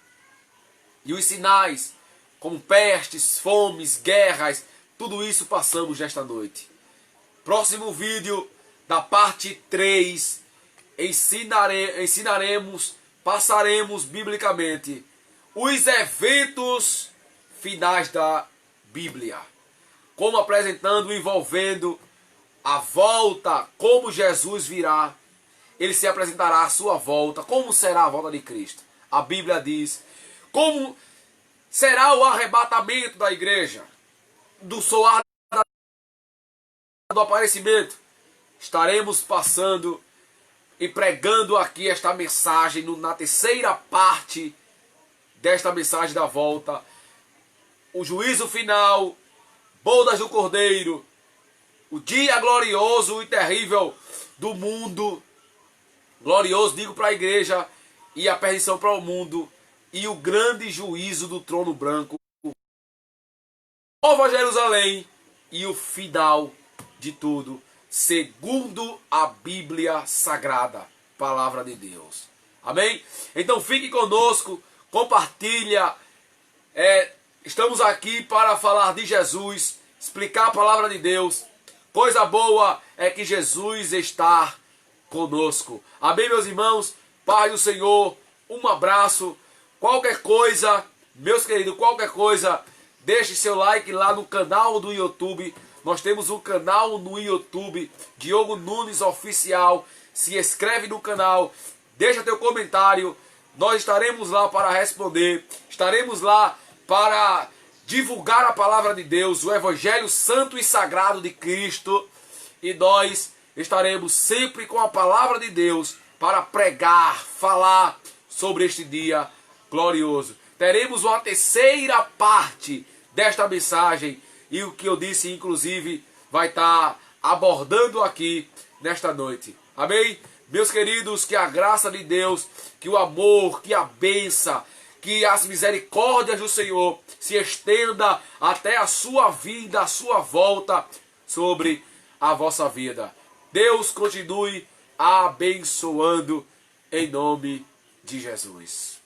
E os sinais, como pestes, fomes, guerras, tudo isso passamos nesta noite. Próximo vídeo, da parte 3, passaremos biblicamente os eventos finais da Bíblia. Como apresentando, envolvendo a volta, como Jesus virá. Ele se apresentará à sua volta. Como será a volta de Cristo? A Bíblia diz. Como será o arrebatamento da igreja? Do soar do aparecimento. Estaremos passando e pregando aqui esta mensagem na terceira parte desta mensagem da volta. O juízo final, bodas do Cordeiro, o dia glorioso e terrível do mundo. Glorioso, digo, para a igreja, e a perdição para o mundo, e o grande juízo do trono branco, Nova Jerusalém e o final de tudo, segundo a Bíblia Sagrada, Palavra de Deus. Amém? Então fique conosco, compartilha. Estamos aqui para falar de Jesus, explicar a Palavra de Deus. Coisa boa é que Jesus está conosco. Amém, meus irmãos? Pai do Senhor, um abraço. Qualquer coisa, meus queridos, qualquer coisa, deixe seu like lá no canal do YouTube. Nós temos um canal no YouTube, Diogo Nunes Oficial. Se inscreve no canal, deixa teu comentário. Nós estaremos lá para responder. Estaremos lá para divulgar a palavra de Deus, o Evangelho Santo e Sagrado de Cristo. E nós estaremos sempre com a palavra de Deus para pregar, falar sobre este dia glorioso. Teremos uma terceira parte desta mensagem e o que eu disse, inclusive, vai estar abordando aqui nesta noite. Amém? Meus queridos, que a graça de Deus, que o amor, que a bênção, que as misericórdias do Senhor se estenda até a sua vinda, a sua volta sobre a vossa vida. Deus continue abençoando em nome de Jesus.